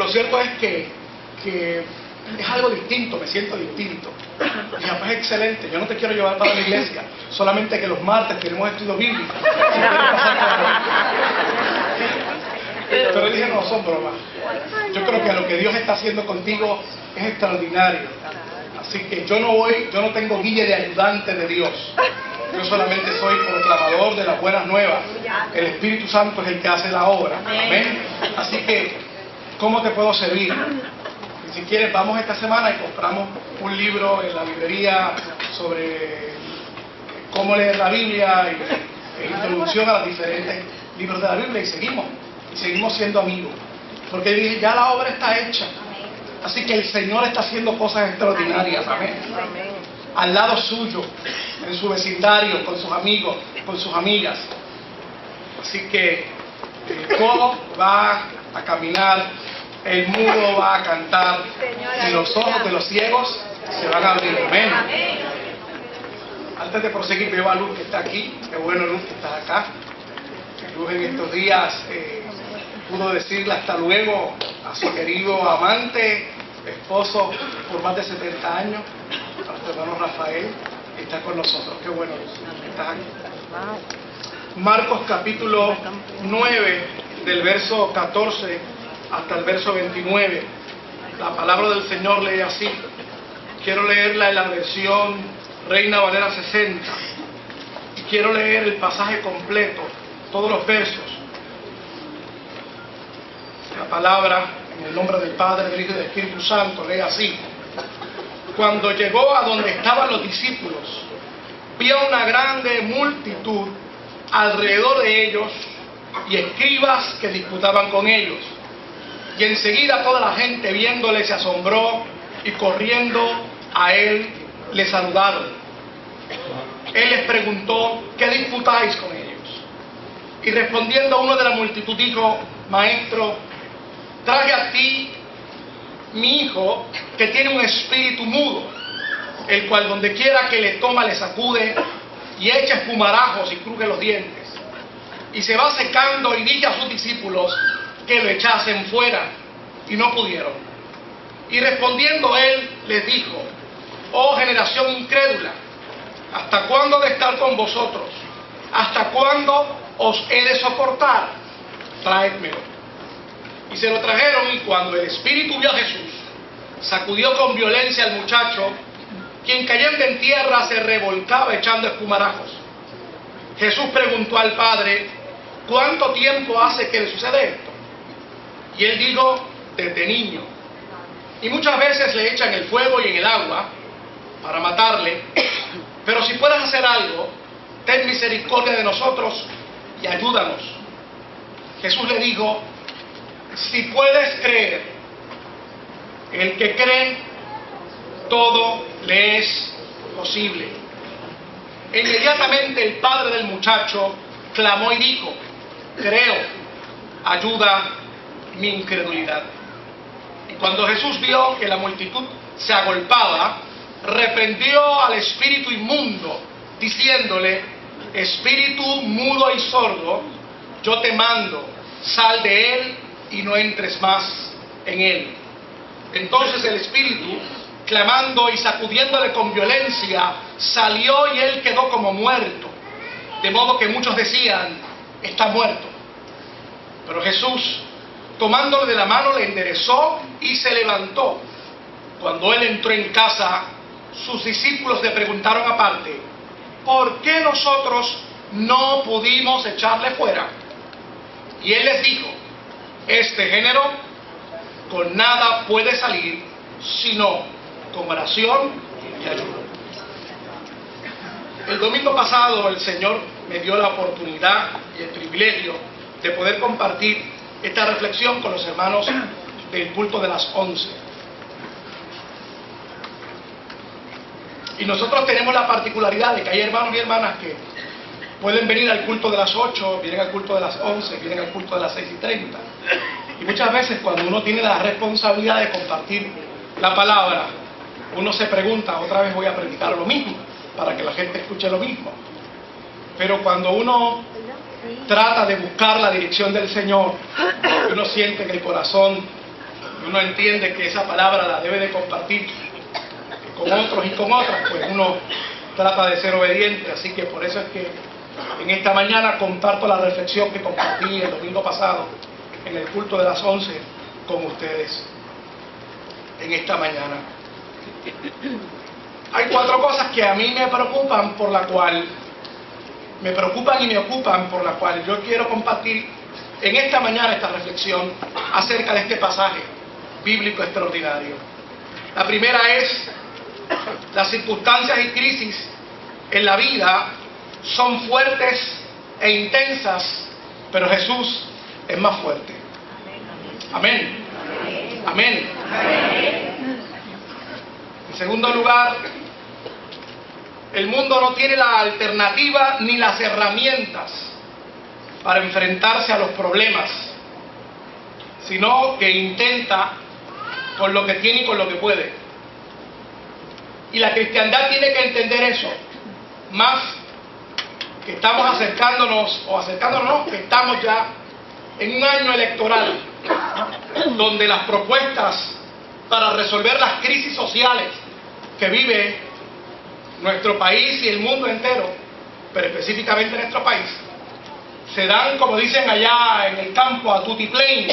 lo cierto es que es algo distinto, me siento distinto. Y además es excelente. Yo no te quiero llevar para la iglesia, solamente que los martes tenemos estudio bíblico. Si quieres pasar por ahí. Pero dije, no, son bromas. Yo creo que lo que Dios está haciendo contigo es extraordinario. Así que yo no tengo guille de ayudante de Dios. Yo solamente soy proclamador de las buenas nuevas. El Espíritu Santo es el que hace la obra. Amén. Así que, ¿cómo te puedo servir? Si quieres, vamos esta semana y compramos un libro en la librería sobre cómo leer la Biblia y introducción a los diferentes libros de la Biblia, y seguimos siendo amigos, porque dije, ya la obra está hecha. Así que el Señor está haciendo cosas extraordinarias, amén, al lado suyo, en su vecindario, con sus amigos, con sus amigas. Así que todo va a caminar, el mudo va a cantar y los ojos de los ciegos se van a abrir. Amén. Antes de proseguir, veo a Luz que está aquí. Qué bueno, Luz, que estás acá. Luz en estos días pudo decirle hasta luego a su querido amante, esposo por más de 70 años, a nuestro hermano Rafael, que está con nosotros. Qué bueno, Luz, que estás aquí. Marcos capítulo 9, del verso 14 hasta el verso 29. La palabra del Señor lee así. Quiero leerla en la versión Reina Valera 60. Y quiero leer el pasaje completo, todos los versos. La palabra, en el nombre del Padre, del Hijo y del Espíritu Santo, lee así. Cuando llegó a donde estaban los discípulos, vio una grande multitud alrededor de ellos y escribas que disputaban con ellos. Y enseguida toda la gente viéndole se asombró y corriendo a él le saludaron. Él les preguntó, ¿qué disputáis con ellos? Y respondiendo uno de la multitud dijo, Maestro, traje a ti mi hijo que tiene un espíritu mudo, el cual donde quiera que le toma le sacude y echa espumarajos y cruje los dientes. Y se va secando y dije a sus discípulos que lo echasen fuera, y no pudieron. Y respondiendo él les dijo, oh generación incrédula, ¿hasta cuándo de estar con vosotros? ¿Hasta cuándo os he de soportar? Traédmelo. Y se lo trajeron, y cuando el espíritu vio a Jesús, sacudió con violencia al muchacho, quien cayendo en tierra se revolcaba echando espumarajos. Jesús preguntó al padre, ¿cuánto tiempo hace que le sucede esto? Y él dijo, desde niño. Y muchas veces le echan el fuego y en el agua para matarle, pero si puedes hacer algo, ten misericordia de nosotros y ayúdanos. Jesús le dijo, si puedes creer, el que cree, todo le es posible. E inmediatamente el padre del muchacho clamó y dijo, creo, ayuda mi incredulidad. Y cuando Jesús vio que la multitud se agolpaba, reprendió al espíritu inmundo, diciéndole, espíritu mudo y sordo, yo te mando, sal de él y no entres más en él. Entonces el espíritu, clamando y sacudiéndole con violencia, salió y él quedó como muerto, de modo que muchos decían, está muerto. Pero Jesús, tomándole de la mano, le enderezó y se levantó. Cuando él entró en casa, sus discípulos le preguntaron aparte, ¿por qué nosotros no pudimos echarle fuera? Y él les dijo, este género con nada puede salir, sino con oración y ayuda. El domingo pasado el Señor me dio la oportunidad y el privilegio de poder compartir esta reflexión con los hermanos del culto de las 11. Y nosotros tenemos la particularidad de que hay hermanos y hermanas que pueden venir al culto de las 8, vienen al culto de las 11, vienen al culto de las 6:30. Y muchas veces cuando uno tiene la responsabilidad de compartir la palabra, uno se pregunta, otra vez voy a predicar lo mismo, para que la gente escuche lo mismo. Pero cuando uno trata de buscar la dirección del Señor, uno siente en el corazón, uno entiende que esa palabra la debe de compartir con otros y con otras, pues uno trata de ser obediente. Así que por eso es que en esta mañana comparto la reflexión que compartí el domingo pasado en el culto de las 11 con ustedes en esta mañana. Hay 4 cosas que a mí me preocupan y me ocupan, por la cual yo quiero compartir en esta mañana esta reflexión acerca de este pasaje bíblico extraordinario. La primera es: las circunstancias y crisis en la vida son fuertes e intensas, pero Jesús es más fuerte. Amén. Amén. En segundo lugar, el mundo no tiene la alternativa ni las herramientas para enfrentarse a los problemas, sino que intenta con lo que tiene y con lo que puede. Y la cristiandad tiene que entender eso, más que estamos acercándonos, que estamos ya en un año electoral, donde las propuestas para resolver las crisis sociales que vive nuestro país y el mundo entero, pero específicamente nuestro país, se dan, como dicen allá en el campo, a tutiplén.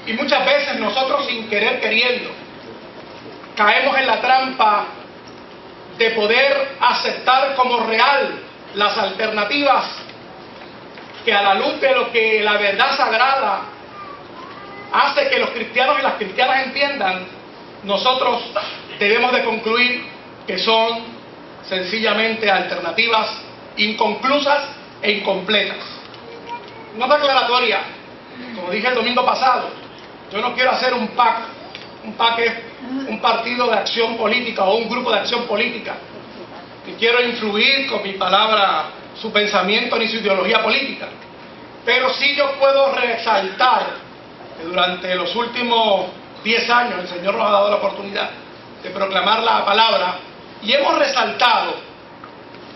Y muchas veces nosotros, sin querer queriendo, caemos en la trampa de poder aceptar como real las alternativas que, a la luz de lo que la verdad sagrada hace que los cristianos y las cristianas entiendan, nosotros debemos de concluir que son sencillamente alternativas inconclusas e incompletas. Nota aclaratoria: como dije el domingo pasado, yo no quiero hacer un partido de acción política o un grupo de acción política, ni quiero influir con mi palabra su pensamiento ni su ideología política, pero sí yo puedo resaltar que durante los últimos 10 años el Señor nos ha dado la oportunidad de proclamar la palabra, y hemos resaltado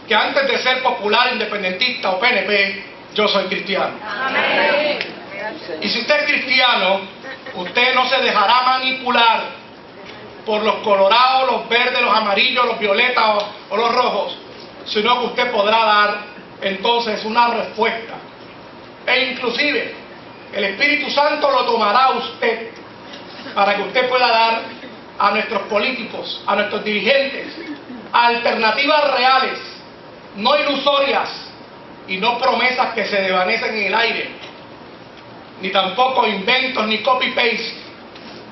que antes de ser popular, independentista o PNP, yo soy cristiano. Amén. Y si usted es cristiano, usted no se dejará manipular por los colorados, los verdes, los amarillos, los violetas o los rojos, sino que usted podrá dar entonces una respuesta. E inclusive el Espíritu Santo lo tomará a usted para que usted pueda dar a nuestros políticos, a nuestros dirigentes, alternativas reales, no ilusorias y no promesas que se desvanecen en el aire, ni tampoco inventos ni copy-paste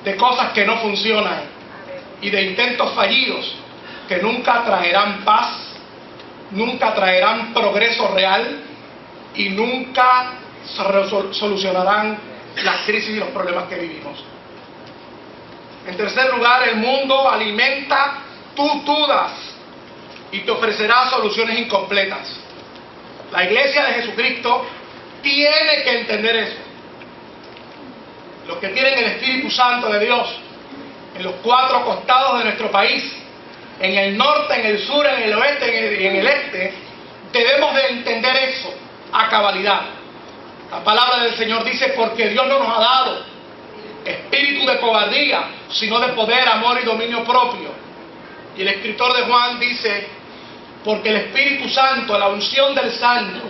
de cosas que no funcionan y de intentos fallidos que nunca traerán paz, nunca traerán progreso real y nunca solucionarán las crisis y los problemas que vivimos. En tercer lugar, el mundo alimenta tus dudas y te ofrecerá soluciones incompletas. La Iglesia de Jesucristo tiene que entender eso. Los que tienen el Espíritu Santo de Dios en los 4 costados de nuestro país, en el norte, en el sur, en el oeste y en el este, debemos de entender eso a cabalidad. La palabra del Señor dice: porque Dios no nos ha dado espíritu de cobardía, sino de poder, amor y dominio propio. Y el escritor de Juan dice: porque el Espíritu Santo, la unción del Santo,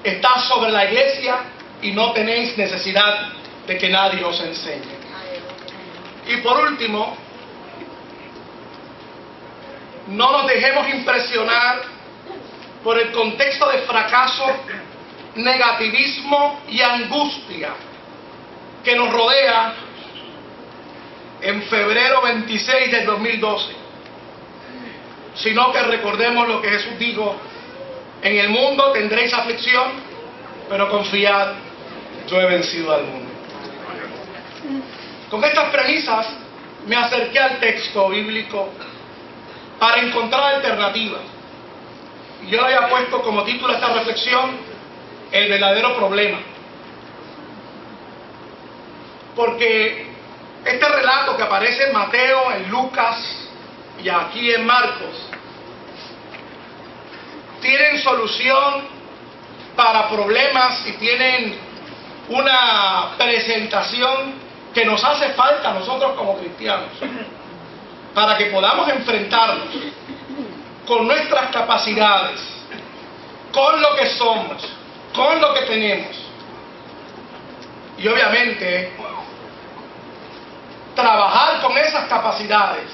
está sobre la iglesia y no tenéis necesidad de que nadie os enseñe. Y por último, no nos dejemos impresionar por el contexto de fracaso, negativismo y angustia que nos rodea en febrero 26 del 2012, sino que recordemos lo que Jesús dijo: en el mundo tendréis aflicción, pero confiad, yo he vencido al mundo. Con estas premisas me acerqué al texto bíblico para encontrar alternativas. Y yo le había puesto como título a esta reflexión: el verdadero problema. Porque este relato que aparece en Mateo, en Lucas y aquí en Marcos, tienen solución para problemas y tienen una presentación que nos hace falta a nosotros como cristianos para que podamos enfrentarnos con nuestras capacidades, con lo que somos, con lo que tenemos. Y obviamente, trabajar con esas capacidades,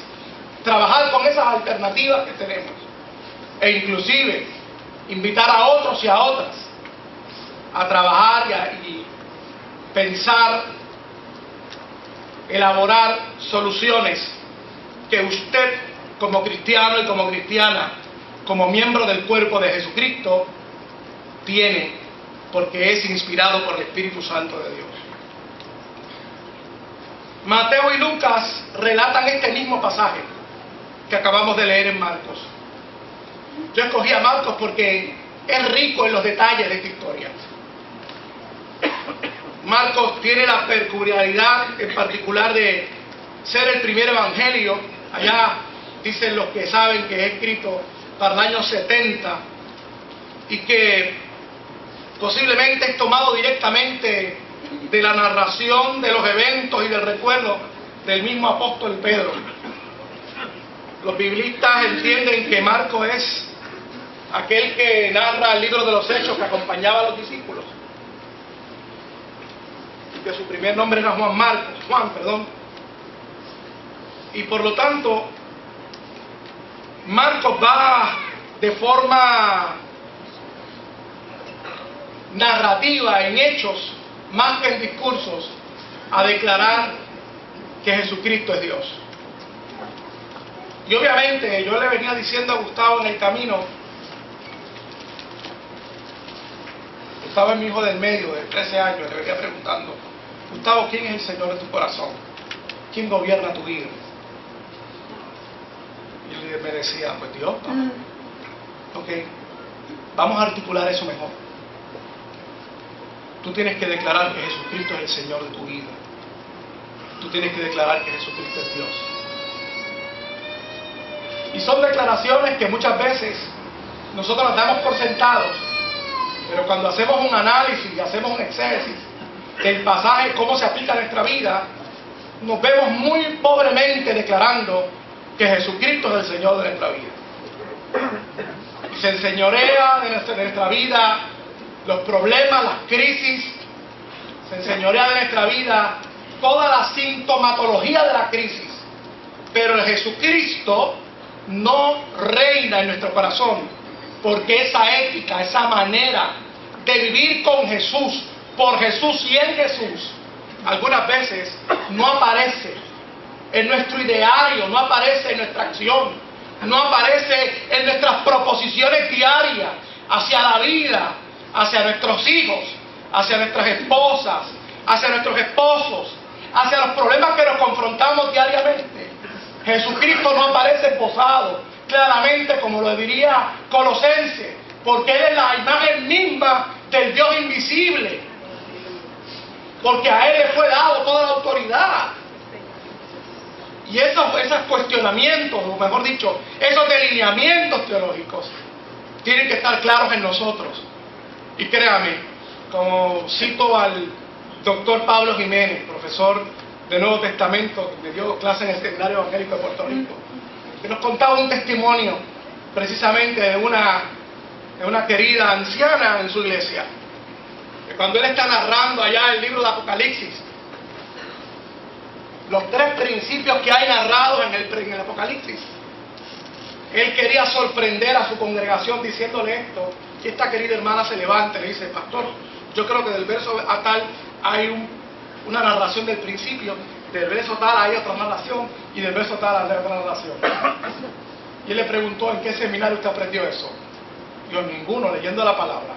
trabajar con esas alternativas que tenemos, e inclusive invitar a otros y a otras a trabajar y pensar, elaborar soluciones que usted como cristiano y como cristiana, como miembro del cuerpo de Jesucristo, tiene, porque es inspirado por el Espíritu Santo de Dios. Mateo y Lucas relatan este mismo pasaje que acabamos de leer en Marcos. Yo escogí a Marcos porque es rico en los detalles de esta historia. Marcos tiene la peculiaridad en particular de ser el primer evangelio. Allá dicen los que saben que es escrito para el año 70 y que posiblemente es tomado directamente de la narración de los eventos y del recuerdo del mismo apóstol Pedro. Los biblistas entienden que Marcos es aquel que narra el libro de los Hechos que acompañaba a los discípulos, y que su primer nombre era Juan, y por lo tanto Marcos va de forma narrativa, en hechos más que en discursos, a declarar que Jesucristo es Dios. Y obviamente yo le venía diciendo a Gustavo en el camino, Gustavo es mi hijo del medio de 13 años, le venía preguntando: Gustavo, ¿quién es el Señor de tu corazón? ¿Quién gobierna tu vida? Y él me decía, pues Dios, ¿no? Ok, vamos a articular eso mejor. Tú tienes que declarar que Jesucristo es el Señor de tu vida. Tú tienes que declarar que Jesucristo es Dios. Y son declaraciones que muchas veces nosotros las damos por sentados, pero cuando hacemos un análisis y hacemos un exégesis del pasaje, cómo se aplica a nuestra vida, nos vemos muy pobremente declarando que Jesucristo es el Señor de nuestra vida. Y se enseñorea de nuestra vida los problemas, las crisis, se enseñorea de nuestra vida toda la sintomatología de la crisis, pero el Jesucristo no reina en nuestro corazón, porque esa ética, esa manera de vivir con Jesús, por Jesús y en Jesús, algunas veces no aparece en nuestro ideario, no aparece en nuestra acción, no aparece en nuestras proposiciones diarias hacia la vida, hacia nuestros hijos, hacia nuestras esposas, hacia nuestros esposos, hacia los problemas que nos confrontamos diariamente. Jesucristo no aparece esbozado claramente, como lo diría Colosenses, porque Él es la imagen misma del Dios invisible, porque a Él le fue dado toda la autoridad. Y esos cuestionamientos, o mejor dicho, esos delineamientos teológicos tienen que estar claros en nosotros. Y créame, como cito al doctor Pablo Jiménez, profesor de Nuevo Testamento, que dio clase en el Seminario Evangélico de Puerto Rico, que nos contaba un testimonio precisamente de una querida anciana en su iglesia, que cuando él está narrando allá el libro de Apocalipsis, los 3 principios que hay narrados en el Apocalipsis, él quería sorprender a su congregación diciéndole esto, y esta querida hermana se levanta y le dice: pastor, yo creo que del verso a tal hay una narración del principio, del verso tal hay otra narración, y del verso tal hay otra narración. Y él le preguntó: ¿en qué seminario usted aprendió eso? Yo: en ninguno, leyendo la palabra.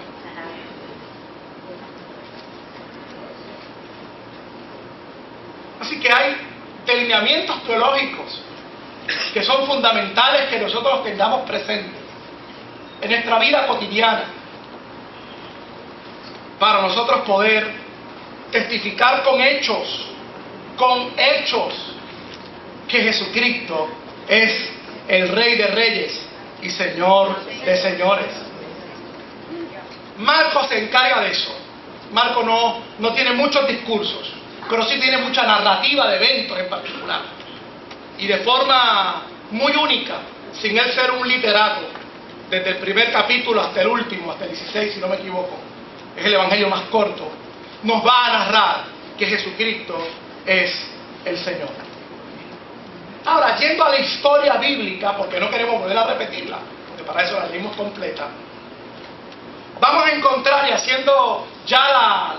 Así que hay delineamientos teológicos que son fundamentales que nosotros tengamos presentes en nuestra vida cotidiana, para nosotros poder testificar con hechos, que Jesucristo es el Rey de Reyes y Señor de Señores. Marcos se encarga de eso. Marcos no tiene muchos discursos. pero sí tiene mucha narrativa de eventos en particular. Y de forma muy única, sin él ser un literato, desde el primer capítulo hasta el último, hasta el 16 si no me equivoco, es el evangelio más corto, nos va a narrar que Jesucristo es el Señor. Ahora, yendo a la historia bíblica, porque no queremos volver a repetirla, porque para eso la leímos completa, vamos a encontrar, y haciendo ya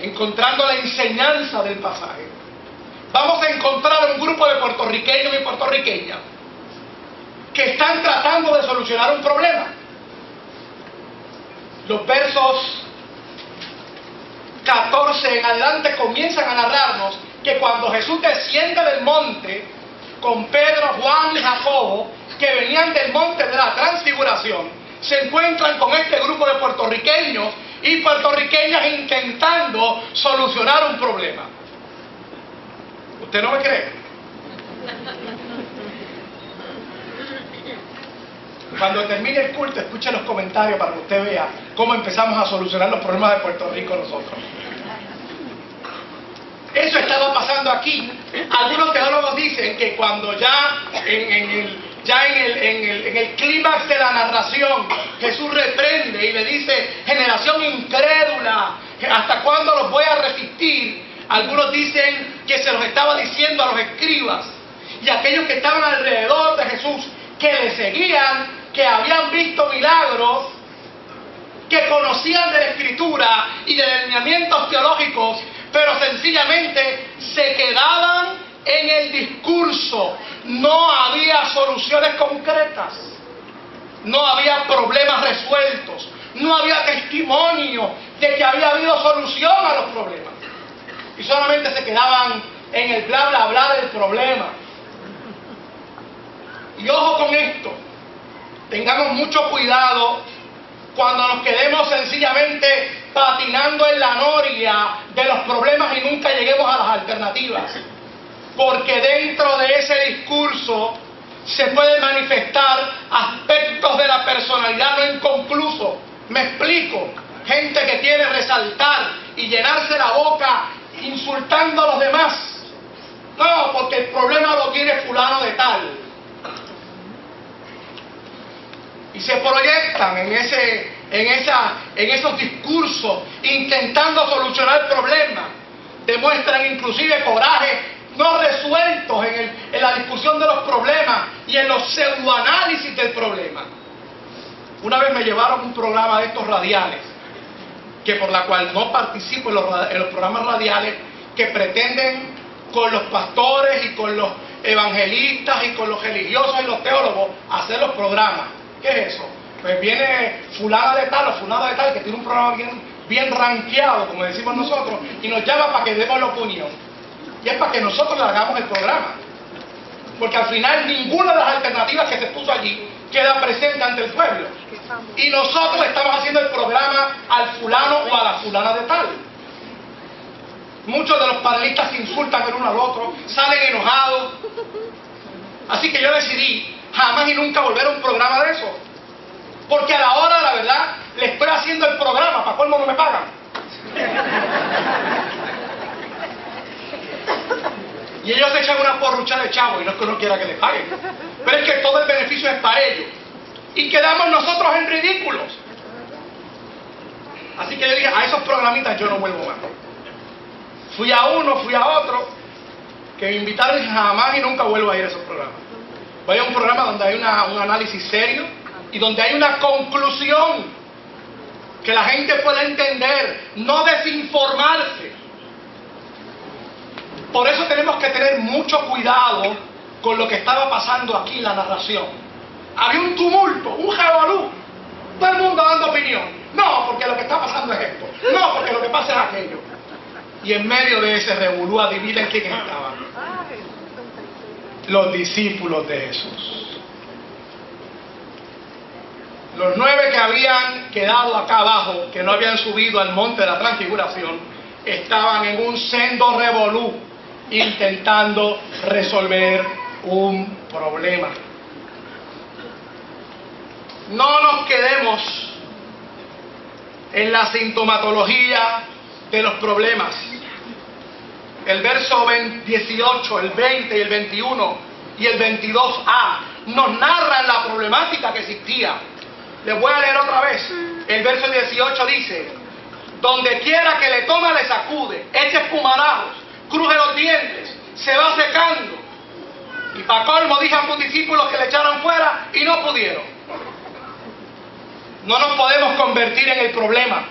encontrando la enseñanza del pasaje, vamos a encontrar un grupo de puertorriqueños y puertorriqueñas que están tratando de solucionar un problema. Los versos 14 en adelante comienzan a narrarnos que cuando Jesús desciende del monte con Pedro, Juan y Jacobo, que venían del monte de la transfiguración, se encuentran con este grupo de puertorriqueños y puertorriqueñas intentando solucionar un problema. ¿Usted no me cree? Cuando termine el culto, escuche los comentarios para que usted vea cómo empezamos a solucionar los problemas de Puerto Rico nosotros. Eso estaba pasando aquí. Algunos teólogos dicen que cuando ya en el clímax de la narración, Jesús reprende y le dice: generación incrédula, ¿hasta cuándo los voy a resistir? Algunos dicen que se los estaba diciendo a los escribas y a aquellos que estaban alrededor de Jesús, que le seguían, que habían visto milagros, que conocían de la Escritura y de lineamientos teológicos, pero sencillamente se quedaban en el discurso. No había soluciones concretas, no había problemas resueltos, no había testimonio de que había habido solución a los problemas. Y solamente se quedaban en el bla bla bla del problema. Y ojo con esto, tengamos mucho cuidado cuando nos quedemos sencillamente patinando en la noria de los problemas y nunca lleguemos a las alternativas. Porque dentro de ese discurso se pueden manifestar aspectos de la personalidad no inconclusos. Me explico. Gente que quiere resaltar y llenarse la boca insultando a los demás. No, porque el problema lo tiene fulano de tal. Y se proyectan en esos discursos intentando solucionar el problema. Demuestran inclusive coraje no resueltos en la discusión de los problemas y en los pseudoanálisis del problema. Una vez me llevaron un programa de estos radiales, que por la cual no participo en los programas radiales que pretenden con los pastores y con los evangelistas y con los religiosos y los teólogos hacer los programas. ¿Qué es eso? Pues viene fulana de tal o fulana de tal que tiene un programa bien rankeado, como decimos nosotros, y nos llama para que demos la opinión. Y es para que nosotros le hagamos el programa. Porque al final ninguna de las alternativas que se puso allí queda presente ante el pueblo. Y nosotros estamos haciendo el programa al fulano o a la fulana de tal. Muchos de los panelistas se insultan el uno al otro, salen enojados. Así que yo decidí jamás y nunca volver a un programa de eso. Porque a la hora de la verdad le estoy haciendo el programa, para colmo no me pagan. Y ellos se echan una porrucha de chavo, y no es que uno quiera que les paguen, pero es que todo el beneficio es para ellos. Y quedamos nosotros en ridículos. Así que yo dije, a esos programitas yo no vuelvo más. Fui a uno, fui a otro, que me invitaron y jamás y nunca vuelvo a ir a esos programas. Voy a un programa donde hay un análisis serio y donde hay una conclusión que la gente pueda entender, no desinformarse. Por eso tenemos que tener mucho cuidado con lo que estaba pasando aquí en la narración. Había un tumulto, un jabalú, todo el mundo dando opinión. No, porque lo que está pasando es esto. No, porque lo que pasa es aquello. Y en medio de ese revolú, adivinen quién estaban. Los discípulos de Jesús. Los 9 que habían quedado acá abajo, que no habían subido al monte de la transfiguración, estaban en un sendo revolú, intentando resolver un problema. No nos quedemos en la sintomatología de los problemas. el verso 18, el 20 y el 21 y el 22a nos narran la problemática que existía. Les voy a leer otra vez. El verso 18 dice: donde quiera que le toma le sacude, echa espumarajos, cruje los dientes, se va secando. Y para colmo dije a sus discípulos que le echaran fuera y no pudieron. No nos podemos convertir en el problema.